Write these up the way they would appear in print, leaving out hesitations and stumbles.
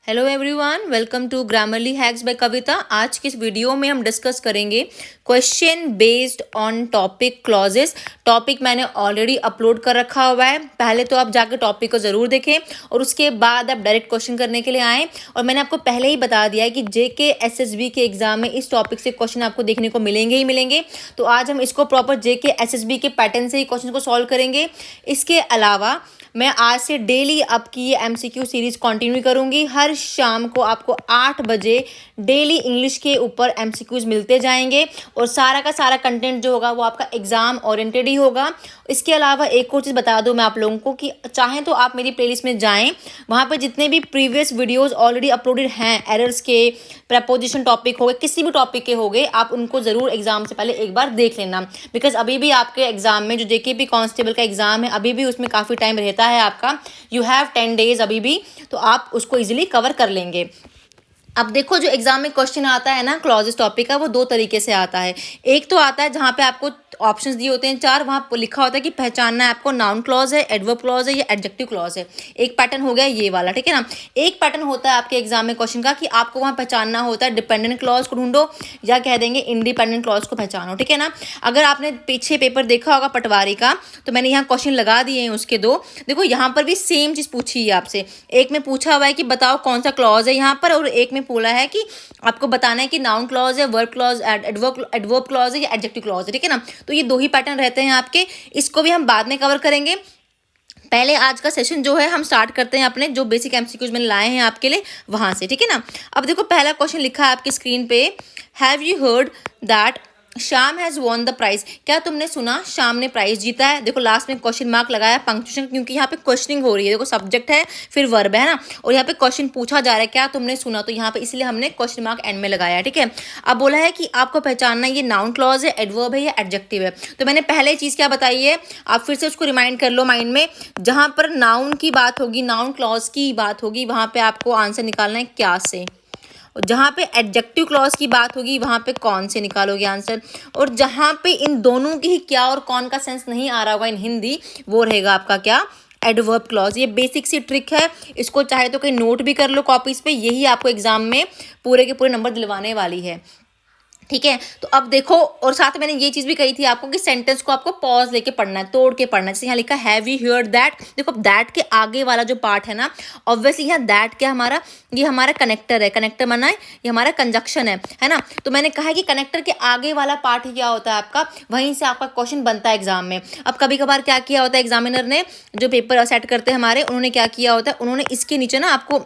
Hello everyone, welcome to Grammarly hacks by Kavita. आज की इस वीडियो में हम डिस्कस करेंगे question based on topic clauses. Topic मैंने ऑलरेडी अपलोड कर रखा हुआ है, पहले तो आप जाकर टॉपिक को ज़रूर देखें और उसके बाद आप डायरेक्ट क्वेश्चन करने के लिए आएँ। और मैंने आपको पहले ही बता दिया है कि जेके एसएसबी के एग्जाम में इस टॉपिक से क्वेश्चन आपको देखने को मिलेंगे ही मिलेंगे। तो आज हम इसको प्रॉपर जेके एसएसबी के पैटर्न से ही क्वेश्चन को सॉल्व करेंगे। इसके अलावा मैं आज से डेली आपकी ये एमसीक्यू सीरीज़ कंटिन्यू करूँगी। हर शाम को आपको 8 बजे डेली इंग्लिश के ऊपर एमसीक्यूज़ मिलते जाएंगे और सारा का सारा कंटेंट जो होगा वो आपका एग्ज़ाम ओरिएंटेड ही होगा। इसके अलावा एक और चीज़ बता दूं मैं आप लोगों को कि चाहें तो आप मेरी प्लेलिस्ट में जाएं, वहाँ पर जितने भी प्रीवियस वीडियोज़ ऑलरेडी अपलोडेड हैं, एरर्स के, प्रपोजिशन टॉपिक हो गए, किसी भी टॉपिक के हो गए, आप उनको ज़रूर एग्जाम से पहले एक बार देख लेना। बिकॉज अभी भी आपके एग्जाम में जो जेकेपी कांस्टेबल का एग्जाम है, अभी भी उसमें काफ़ी टाइम रहता है आपका। यू हैव 10 डेज अभी भी, तो आप उसको इजीली कवर कर लेंगे। अब देखो, जो एग्जाम में क्वेश्चन आता है ना क्लॉजेस टॉपिक का, वो दो तरीके से आता है। एक तो आता है जहाँ पे आपको ऑप्शंस दिए होते हैं 4, वहाँ लिखा होता है कि पहचानना है आपको नाउन क्लॉज है, एडवर्ब क्लॉज है या एडजेक्टिव क्लॉज है। एक पैटर्न हो गया ये वाला, ठीक है ना। एक पैटर्न होता है आपके एग्जाम में क्वेश्चन का कि आपको वहाँ पहचानना होता है डिपेंडेंट क्लॉज को ढूंढो या कह देंगे इंडिपेंडेंट क्लॉज को पहचानो, ठीक है ना। अगर आपने पीछे पेपर देखा होगा पटवारी का, तो मैंने यहाँ क्वेश्चन लगा दिए हैं उसके दो। देखो यहाँ पर भी सेम चीज़ पूछी है आपसे। एक में पूछा हुआ है कि बताओ कौन सा क्लॉज है यहाँ पर, और एक में बोला है कि आपको बताना है कि नाउन क्लॉज है, वर्ब क्लॉज, एडवर्ब क्लॉज है या एडजेक्टिव क्लॉज है, ठीक है ना। तो ये दो ही पैटर्न रहते हैं आपके। इसको भी हम बाद में कवर करेंगे। पहले आज का सेशन जो है हम स्टार्ट करते हैं अपने जो बेसिक एमसीक्यूज मैंने लाए हैं आपके लिए वहां से, ठीक है ना। अब देखो, पहला क्वेश्चन लिखा है आपकी स्क्रीन पे, have you heard that Shyam has won the prize. क्या तुमने सुना श्याम ने प्राइज जीता है। देखो लास्ट में क्वेश्चन मार्क लगाया, पंक्चुएशन, क्योंकि यहाँ पे क्वेश्चनिंग हो रही है। देखो सब्जेक्ट है फिर वर्ब है ना, और यहाँ पे क्वेश्चन पूछा जा रहा है क्या तुमने सुना, तो यहाँ पे इसलिए हमने क्वेश्चन मार्क एंड में लगाया, ठीक है। अब बोला है कि आपको पहचानना ये नाउन क्लॉज है, एडवर्ब है या एडजेक्टिव है। तो मैंने पहले चीज़ क्या बताई है, आप फिर से उसको रिमाइंड कर लो माइंड में। जहाँ पर नाउन की बात होगी, नाउन क्लॉज की बात होगी, वहाँ पे आपको आंसर निकालना है क्या से। और जहाँ पे एडजेक्टिव क्लॉज की बात होगी वहाँ पे कौन से निकालोगे आंसर। और जहाँ पे इन दोनों की ही क्या और कौन का सेंस नहीं आ रहा होगा इन हिंदी, वो रहेगा आपका क्या, एडवर्ब क्लॉज। ये बेसिक सी ट्रिक है, इसको चाहे तो कहीं नोट भी कर लो कॉपीज पे, यही आपको एग्जाम में पूरे के पूरे नंबर दिलवाने वाली है, ठीक है। तो अब देखो, और साथ में मैंने ये चीज़ भी कही थी आपको कि सेंटेंस को आपको पॉज लेके पढ़ना है, तोड़ के पढ़ना है। जैसे यहाँ लिखा हैव यू हर्ड दैट, देखो दैट के आगे वाला जो पार्ट है ना, ऑब्वियसली यहाँ दैट क्या हमारा, ये हमारा कनेक्टर है, कनेक्टर माना है ये हमारा कंजक्शन है ना। तो मैंने कहा है कि कनेक्टर के आगे वाला पार्ट ही क्या होता है आपका, वहीं से आपका क्वेश्चन बनता है एग्जाम में। अब कभी कभार क्या किया होता है एग्जामिनर ने, जो पेपर सेट करते हैं हमारे, उन्होंने क्या किया होता है, उन्होंने इसके नीचे ना आपको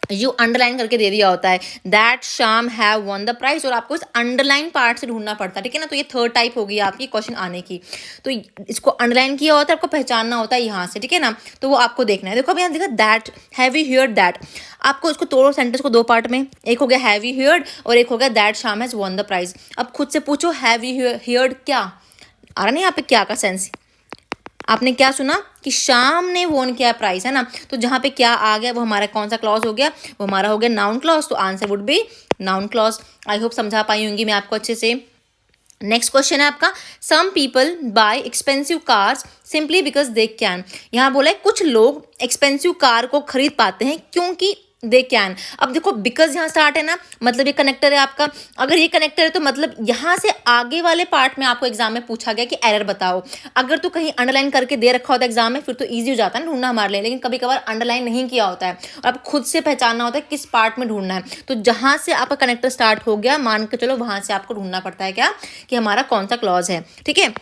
यू अंडरलाइन करके दे दिया होता है that Shyam have won the prize, और आपको इस अंडरलाइन पार्ट से ढूंढना पड़ता है, ठीक है ना। तो ये थर्ड टाइप होगी आपकी क्वेश्चन आने की। तो इसको अंडरलाइन किया होता है, आपको पहचानना होता है यहाँ से, ठीक है ना। तो वो आपको देखना है। देखो अभी यहाँ देखा that, have you heard that. आपको इसको तोड़ो सेंटेंस को दो पार्ट में, एक हो गया हैव यू हियर्ड और एक हो गया that Shyam has won the prize. अब खुद से पूछो हैव यू हियर्ड क्या आ रहा नहीं यहाँ पे, क्या का सेंस, आपने क्या सुना कि शाम ने वोन किया प्राइस, है ना। तो जहाँ पे क्या आ गया वो हमारा कौन सा क्लॉज हो गया, वो हमारा हो गया नाउन क्लॉज। तो answer would B noun clause. I hope समझा पाई होंगी मैं आपको अच्छे से। नेक्स्ट क्वेश्चन है आपका, some people buy expensive cars simply because they can. यहाँ बोला है कुछ लोग एक्सपेंसिव कार को खरीद पाते हैं क्योंकि दे कैन। अब देखो बिकॉज यहाँ स्टार्ट है ना, मतलब ये कनेक्टर है आपका। अगर ये कनेक्टर है तो मतलब यहाँ से आगे वाले पार्ट में आपको एग्जाम में पूछा गया कि एरर बताओ। अगर तो कहीं अंडरलाइन करके दे रखा होता है एग्जाम में, फिर तो ईजी हो जाता है ना ढूंढना हमारे लिए। लेकिन कभी कभार अंडरलाइन नहीं किया होता है और आप खुद से पहचानना होता है किस पार्ट में ढूंढना है। तो जहाँ से आपका कनेक्टर स्टार्ट हो गया, मान के चलो वहाँ से आपको ढूंढना पड़ता है क्या, कि हमारा कौन सा क्लॉज है, ठीक है।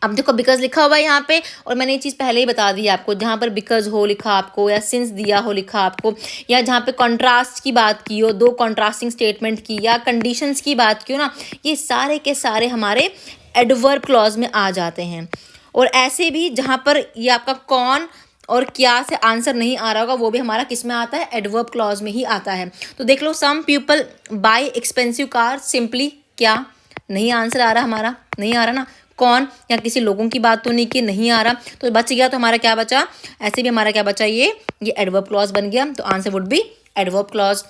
अब देखो बिकॉज लिखा हुआ है यहाँ पे, और मैंने ये चीज़ पहले ही बता दी आपको, जहाँ पर बिकॉज हो लिखा आपको या सिंस दिया हो लिखा आपको, या जहाँ पे कॉन्ट्रास्ट की बात की हो, दो कॉन्ट्रास्टिंग स्टेटमेंट की, या कंडीशंस की बात की हो ना, ये सारे के सारे हमारे एडवर्ब क्लॉज में आ जाते हैं। और ऐसे भी जहाँ पर ये आपका कौन और क्या से आंसर नहीं आ रहा होगा, वो भी हमारा किस में आता है, एडवर्ब क्लॉज में ही आता है। तो देख लो, some people buy expensive car, simply क्या, नहीं आंसर आ रहा हमारा, नहीं आ रहा ना। कौन या किसी लोगों की बात तो नहीं की, नहीं आ रहा, तो बच गया। तो हमारा क्या बचा, ऐसे भी हमारा क्या बचा, ये एडवर्ब क्लॉज बन गया। तो answer would be adverb clause.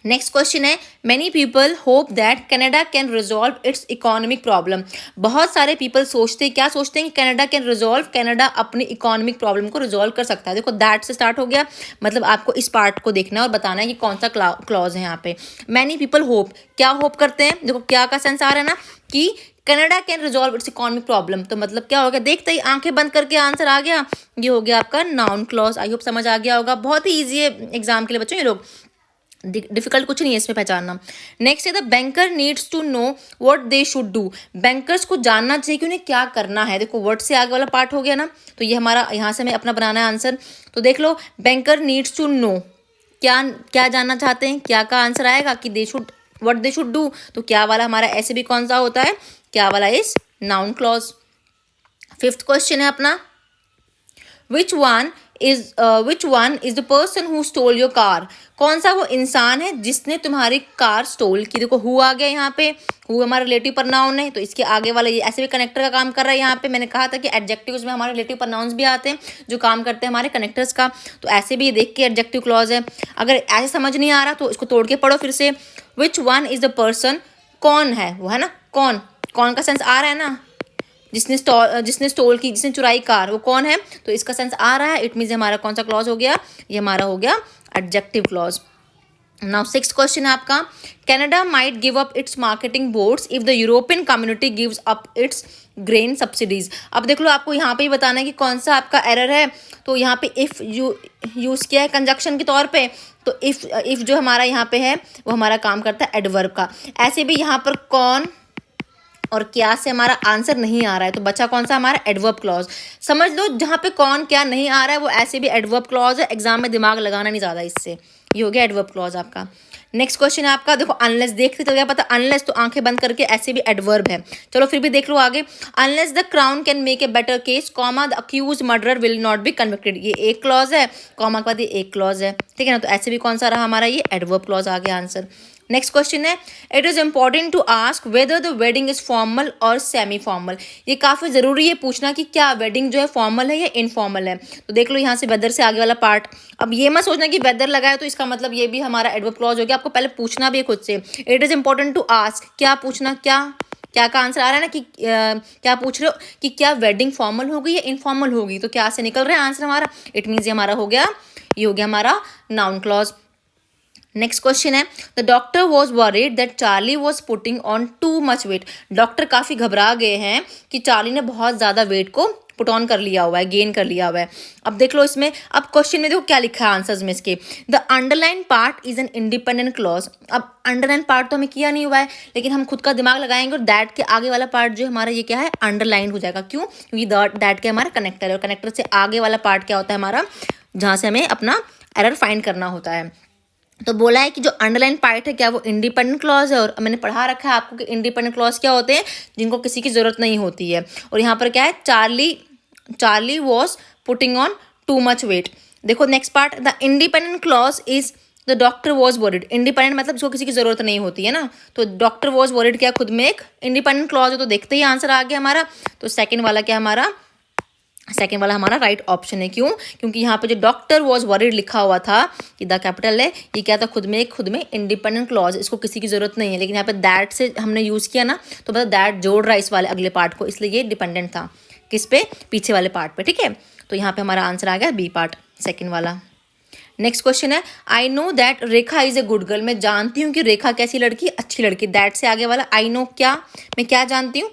Next question है, many people hope that Canada can resolve its economic problem. बहुत सारे पीपल सोचते हैं, क्या सोचते हैं कि कनाडा कैन रिजॉल्व, कनाडा अपनी इकोनॉमिक प्रॉब्लम को रिजॉल्व कर सकता है। देखो दैट से स्टार्ट हो गया, मतलब आपको इस पार्ट को देखना है और बताना है कि कौन सा क्लॉज है यहाँ पे। मैनी पीपल होप, क्या होप करते हैं, देखो क्या का सेंस आ रहा है ना कि Canada can resolve its economic problem, तो मतलब क्या हो गया, देखते ही आंखें बंद करके आंसर आ गया, ये हो गया आपका नाउन क्लॉज। आई होप समझ आ गया होगा, बहुत ही ईजी है एग्जाम के लिए बच्चों, ये लोग डिफिकल्ट कुछ नहीं है इसमें पहचानना। नेक्स्ट है the banker needs to know what they should do. Bankers को जानना चाहिए कि उन्हें क्या करना है। देखो वर्ड से आगे वाला पार्ट हो गया ना, तो ये हमारा यहाँ से हमें अपना बनाना है आंसर। तो देख लो, बैंकर नीड्स टू नो, क्या क्या जानना चाहते हैं, क्या का आंसर आएगा कि they should, what they should do, तो क्या वाला हमारा ऐसे भी कौन सा होता है, क्या वाला is noun clause. Fifth question है अपना, which one is the person who stole your car. कौन सा वो इंसान है जिसने तुम्हारी कार स्टोल की। देखो हु आ गया यहाँ पे, हु हमारा रिलेटिव प्रनाउन है, तो इसके आगे वाला ये ऐसे भी कनेक्टर का काम कर रहा है। यहाँ पे मैंने कहा था कि एडजेक्टिव्स में हमारे रिलेटिव प्रनाउंस भी आते हैं जो काम करते हैं हमारे कनेक्टर्स का, तो ऐसे भी ये देख के एडजेक्टिव क्लॉज है। अगर ऐसे समझ नहीं आ रहा तो इसको तोड़ के पढ़ो फिर से। Which one is the person, कौन है वो, है ना, कौन, कौन का सेंस आ रहा है ना, जिसने स्टोल की, जिसने चुराई कार, वो कौन है, तो इसका सेंस आ रहा है। इट मीन्स हमारा कौन सा क्लॉज हो गया, ये हमारा हो गया adjective clause. Now sixth question है आपका, Canada might give up it's marketing boards if the European community gives up it's grain subsidies. अब देख लो, आपको यहाँ पे ही बताना है कि कौन सा आपका एरर है। तो यहाँ पे इफ यूज किया है कंजक्शन के तौर पे, तो इफ जो हमारा यहाँ पे है वो हमारा काम करता है एडवर्ब का। ऐसे भी यहाँ पर कौन और क्या से हमारा आंसर नहीं आ रहा है, तो बचा कौन सा हमारा एडवर्ब क्लॉज। समझ लो जहाँ पे कौन क्या नहीं आ रहा है वो ऐसे भी एडवर्ब क्लॉज है, एग्जाम में दिमाग लगाना नहीं ज़्यादा इससे, ये हो गया एडवर्ब क्लॉज आपका। नेक्स्ट क्वेश्चन है आपका, देखो अनलेस, देखते चल गया पता, अनलेस तो आंखें बंद करके ऐसे भी एडवर्ब है। चलो फिर भी देख लो आगे, unless the crown can make a better case, comma the accused murderer will not be convicted, ये एक क्लॉज है, कॉमा के बाद ये एक क्लॉज है, ठीक है ना, तो ऐसे भी कौन सा रहा हमारा, ये एडवर्ब क्लॉज आ गया आंसर। नेक्स्ट क्वेश्चन है, it is important to ask whether the wedding is formal और सेमी फॉर्मल। ये काफ़ी ज़रूरी है पूछना कि क्या वेडिंग जो है फॉर्मल है या इनफॉर्मल है। तो देख लो यहाँ से वेदर से आगे वाला पार्ट, अब ये मत सोचना कि वेदर लगाए तो इसका मतलब ये भी हमारा एडवर्ब क्लॉज हो गया, आपको पहले पूछना भी है खुद से। It is important to ask, क्या पूछना, क्या का आंसर आ रहा है ना कि क्या पूछ रहे हो कि क्या वेडिंग फॉर्मल होगी या इनफॉर्मल होगी, तो क्या से निकल रहा है आंसर हमारा, इट मीन्स ये हमारा हो गया, ये हो गया हमारा नाउन क्लॉज। नेक्स्ट क्वेश्चन है, the doctor was worried that Charlie was putting on too much weight. Doctor काफ़ी घबरा गए हैं कि चार्ली ने बहुत ज़्यादा वेट को पुट ऑन कर लिया हुआ है, गेन कर लिया हुआ है। अब देख लो इसमें, अब क्वेश्चन में देखो क्या लिखा है आंसर्स में इसके, the underline part is an independent clause. अब अंडरलाइन पार्ट तो हमें किया नहीं हुआ है, लेकिन हम खुद का दिमाग लगाएंगे और दैट के आगे वाला पार्ट जो हमारा ये क्या है, अंडरलाइन हो जाएगा। क्यों, क्योंकि दैट के हमारा कनेक्टर है और कनेक्टर से आगे वाला पार्ट क्या होता है हमारा, जहाँ से हमें अपना एरर फाइंड करना होता है। तो बोला है कि जो अंडरलाइन पार्ट है क्या वो इंडिपेंडेंट क्लॉज है, और मैंने पढ़ा रखा है आपको कि इंडिपेंडेंट क्लॉज क्या होते हैं, जिनको किसी की ज़रूरत नहीं होती है। और यहाँ पर क्या है, Charlie was putting on too much weight. देखो next part, the independent clause is the doctor was worried. Independent मतलब जिसको किसी की ज़रूरत नहीं होती है ना, तो डॉक्टर वॉज वरिड क्या खुद में एक इंडिपेंडेंट क्लॉज है, तो देखते ही आंसर आ गया हमारा। तो सेकेंड वाला क्या हमारा, सेकेंड वाला हमारा राइट ऑप्शन है। क्यों, क्योंकि यहाँ पे जो डॉक्टर वॉज वरीड लिखा हुआ था कि द कैपिटल है, ये क्या था, खुद में इंडिपेंडेंट क्लॉज, इसको किसी की जरूरत नहीं है, लेकिन यहाँ पे दैट से हमने यूज़ किया ना, तो मतलब दैट जोड़ रहा है इस वाले अगले पार्ट को, इसलिए ये डिपेंडेंट था किस पे, पीछे वाले पार्ट पे, ठीक है। तो यहाँ पे हमारा आंसर आ गया बी पार्ट, सेकेंड वाला। नेक्स्ट क्वेश्चन है, I know that Rekha is a good girl. मैं जानती हूँ कि रेखा कैसी लड़की, अच्छी लड़की। दैट से आगे वाला आई नो, क्या मैं क्या जानती हूँ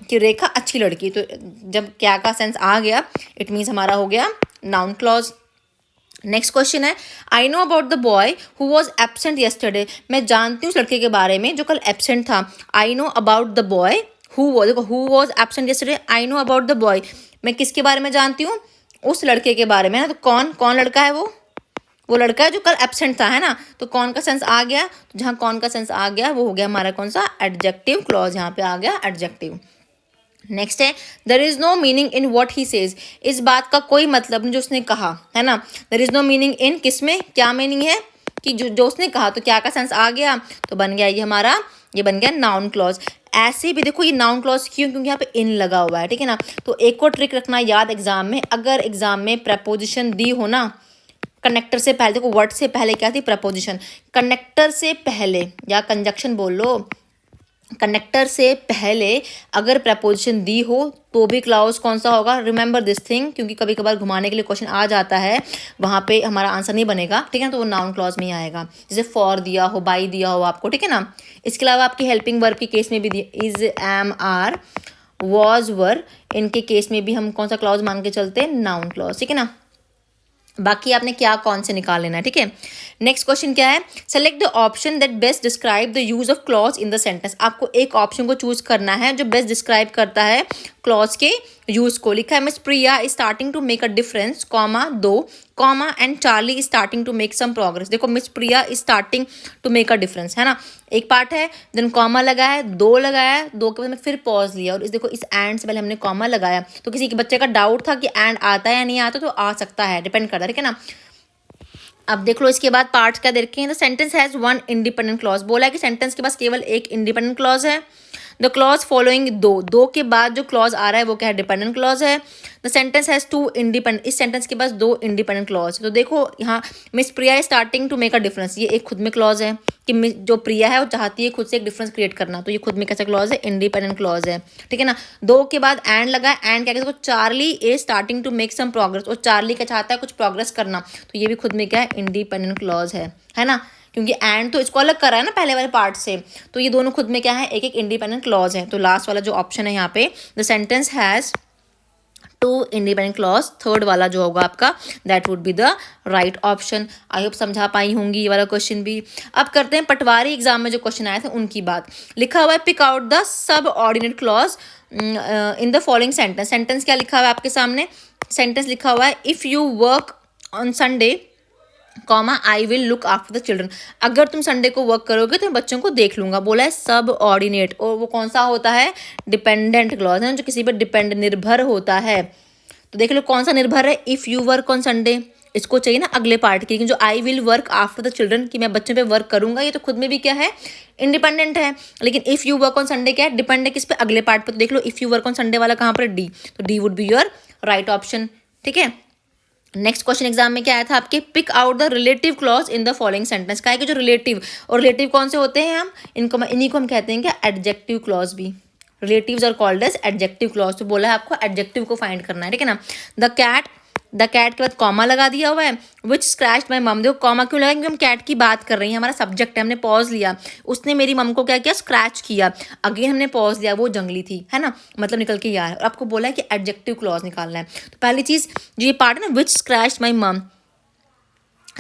कि रेखा अच्छी लड़की, तो जब क्या का सेंस आ गया, इट मीन्स हमारा हो गया नाउन क्लॉज। नेक्स्ट क्वेश्चन है, आई know about the boy who was absent yesterday. मैं जानती हूँ उस लड़के के बारे में जो कल एबसेंट था। I know about the boy who was, देखो who was absent yesterday, I know about the boy, मैं किसके बारे में जानती हूँ, उस लड़के के बारे में ना, तो कौन लड़का है वो लड़का है जो कल एबसेंट था, है ना, तो कौन का सेंस आ गया, तो जहाँ कौन का सेंस आ गया वो हो गया हमारा कौन सा, एडजेक्टिव क्लॉज, यहाँ पे आ गया एडजेक्टिव। नेक्स्ट है, there is no meaning in what he says. इस बात का कोई मतलब नहीं जो उसने कहा, है ना। There is no meaning in, किस में क्या मीनिंग है कि जो उसने कहा, तो क्या का सेंस आ गया, तो बन गया ये हमारा, ये बन गया नाउन क्लॉज। ऐसे भी देखो ये नाउन क्लॉज क्यों, क्योंकि यहाँ पे इन लगा हुआ है, ठीक है ना। तो एक और ट्रिक रखना याद एग्जाम में, अगर एग्जाम में प्रपोजिशन दी हो ना, कनेक्टर से पहले, देखो वर्ड से पहले क्या थी, प्रपोजिशन। कनेक्टर से पहले या कंजक्शन बोल लो, कनेक्टर से पहले अगर प्रपोजिशन दी हो तो भी क्लॉज कौन सा होगा, रिमेंबर दिस थिंग, क्योंकि कभी कभार घुमाने के लिए क्वेश्चन आ जाता है, वहाँ पे हमारा आंसर नहीं बनेगा, ठीक है ना, तो वो नाउन क्लॉज में ही आएगा। जैसे फॉर दिया हो, बाई दिया हो आपको, ठीक है ना। इसके अलावा आपकी हेल्पिंग वर्ब के केस में भी दिया, इज, एम, आर, वॉज, वर, इनके केस में भी हम कौन सा क्लॉज मान के चलते हैं, नाउन क्लॉज, ठीक है ना। बाकी आपने क्या कौन से निकाल लेना है, ठीक है। नेक्स्ट क्वेश्चन क्या है, select the option that best describe the use of clause in the sentence. आपको एक ऑप्शन को चूज करना है जो बेस्ट डिस्क्राइब करता है क्लॉज के यूज को। लिखा है Miss Priya is starting to make a difference, comma, दो, comma, and Charlie is starting to make some progress. देखो Miss Priya is starting to make a difference है ना, एक पार्ट है, देन कॉमा लगाया है, दो लगाया है, दो के बाद में फिर पॉज लिया, और इस देखो इस एंड से पहले हमने कॉमा लगाया। तो किसी के बच्चे का डाउट था कि एंड आता है या नहीं आता, तो आ सकता है, डिपेंड करता है, ठीक है ना। अब देख लो इसके बाद पार्ट्स क्या दे रखे हैं, the sentence has one independent clause. बोला है कि सेंटेंस के पास केवल एक इंडिपेंडेंट क्लॉज है। द क्लॉज फॉलोइंग, दो, दो के बाद जो क्लॉज आ रहा है वो क्या है, डिपेंडेंट क्लॉज है। The sentence has two independent, इस सेंटेंस के पास दो इंडिपेंडेंट क्लॉज है। तो देखो यहाँ miss Priya is starting to make a difference, ये एक खुद में क्लॉज है कि जो प्रिया है वो चाहती है खुद से एक डिफरेंस क्रिएट करना, तो ये खुद में कैसा क्लॉज है, इंडिपेंडेंट क्लॉज है, ठीक है ना। दो के बाद एंड लगा, एंड क्या कहते हैं, Charlie is starting to make some progress, और चार्ली क्या चाहता है, कुछ प्रोग्रेस करना, तो ये भी खुद में क्या है, इंडिपेंडेंट क्लॉज है ना, क्योंकि एंड तो इसको अलग करा है ना पहले वाले पार्ट से, तो ये दोनों खुद में क्या है, एक एक इंडिपेंडेंट क्लॉज है। तो लास्ट वाला जो ऑप्शन है यहाँ पे, the sentence has two independent clause, third वाला जो होगा आपका, that would be the right option. I hope समझा पाई होंगी ये वाला क्वेश्चन भी। अब करते हैं पटवारी एग्जाम में जो क्वेश्चन आए थे उनकी बात। लिखा हुआ है pick out the subordinate clause in the following sentence. Sentence क्या लिखा हुआ है आपके सामने, सेंटेंस लिखा हुआ है if you work on Sunday, comma, I will look after the children. अगर तुम संडे को वर्क करोगे तो मैं बच्चों को देख लूंगा। बोला है सब ऑर्डिनेट, और वो कौन सा होता है, डिपेंडेंट क्लॉज है, जो किसी पर डिपेंड, निर्भर होता है। तो देख लो कौन सा निर्भर है, if you work on Sunday, इसको चाहिए ना अगले पार्ट की, लेकिन जो I will work after the children, कि मैं बच्चों पे वर्क करूंगा, ये तो खुद में भी क्या है, इंडिपेंडेंट है। लेकिन if you work on Sunday क्या है, डिपेंड है किस पे, अगले पार्ट पर। तो देख लो if you work on Sunday वाला कहाँ पर, डी, तो D would be your right option, ठीक है। नेक्स्ट क्वेश्चन एग्जाम में क्या आया था आपके, pick out the relative clause in the following sentence. का है कि जो रिलेटिव, और रिलेटिव कौन से होते हैं, हम इनको, इन्हीं को हम कहते हैं क्या, एडजेक्टिव क्लॉज भी। Relatives are called as adjective clause. तो बोला है आपको एडजेक्टिव को फाइंड करना है, ठीक है ना। द कैट के बाद कॉमा लगा दिया हुआ है, विच स्क्रैच माई मम। देखो कॉमा क्यों लगा, क्योंकि हम कैट की बात कर रहे हैं, हमारा सब्जेक्ट है, हमने पॉज लिया, उसने मेरी मम को क्या किया, स्क्रैच किया, अगेन हमने पॉज लिया, वो जंगली थी, है ना, मतलब निकल के यार। और आपको बोला है कि एडजेक्टिव क्लॉज निकालना है। तो पहली चीज़ जो ये पार्ट है ना, विच स्क्रैच माई मम,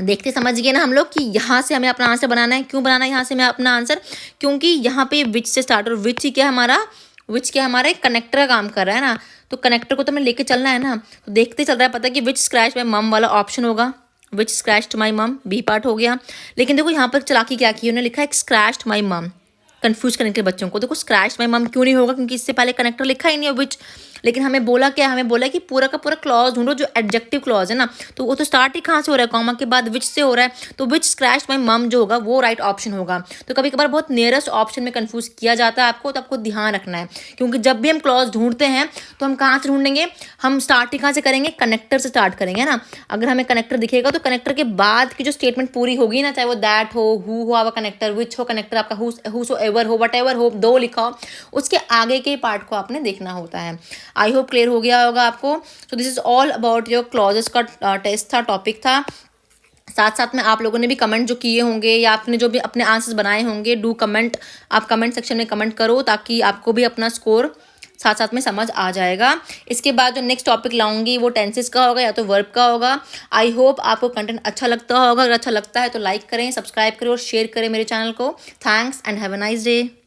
देखते समझ गए ना हम लोग कि यहाँ से हमें अपना आंसर बनाना है। क्यों बनाना है यहाँ से हमें अपना आंसर, क्योंकि यहाँ पे विच से स्टार्ट, और विच ही क्या हमारा, विच क्या हमारा एक कनेक्टर का काम कर रहा है ना, तो कनेक्टर को तो हमें लेके चलना है ना। तो देखते चल रहा है पता कि विच स्क्रैच माई मम वाला ऑप्शन होगा, विच स्क्रैच माई मम, बी पार्ट हो गया। लेकिन देखो यहाँ पर चालाकी क्या की, उन्होंने लिखा है स्क्रैच माई मम, कंफ्यूज करने के लिए बच्चों को। देखो स्क्रैच माई मम क्यों नहीं होगा, क्योंकि इससे पहले कनेक्टर लिखा ही नहीं है विच। लेकिन हमें बोला क्या, हमें बोला कि पूरा का पूरा क्लॉज ढूंढो जो एडजेक्टिव क्लॉज है ना, तो वो तो स्टार्ट ही कहाँ से हो रहा है, कॉमा के बाद विच से हो रहा है, तो विच स्क्रैच माई मम जो होगा वो राइट ऑप्शन होगा। तो कभी कभार बहुत नियरेस्ट ऑप्शन में कंफ्यूज किया जाता है आपको, तो आपको ध्यान रखना है, क्योंकि जब भी हम क्लॉज ढूंढते हैं तो हम कहाँ से ढूंढेंगे, हम स्टार्ट ही कहाँ से करेंगे, कनेक्टर से स्टार्ट करेंगे ना। अगर हमें कनेक्टर दिखेगा तो कनेक्टर के बाद की जो स्टेटमेंट पूरी होगी ना, चाहे वो दैट हो, हु हो आपका कनेक्टर, विच हो कनेक्टर आपका, हु सो एवर हो, वट एवर हो, दो लिखा हो, उसके आगे के पार्ट को आपने देखना होता है। आई होप क्लियर हो गया होगा आपको। So this is all about your clauses का टेस्ट था, टॉपिक था। साथ साथ में आप लोगों ने भी कमेंट जो किए होंगे या आपने जो भी अपने आंसर्स बनाए होंगे, डू कमेंट, आप कमेंट सेक्शन में कमेंट करो, ताकि आपको भी अपना स्कोर साथ साथ में समझ आ जाएगा। इसके बाद जो नेक्स्ट टॉपिक लाऊंगी वो टेंसेस का होगा या तो वर्ब का होगा। आई होप आपको कंटेंट अच्छा लगता होगा, अगर अच्छा लगता है तो लाइक करें, सब्सक्राइब करें और शेयर करें मेरे चैनल को। Thanks and have a nice day.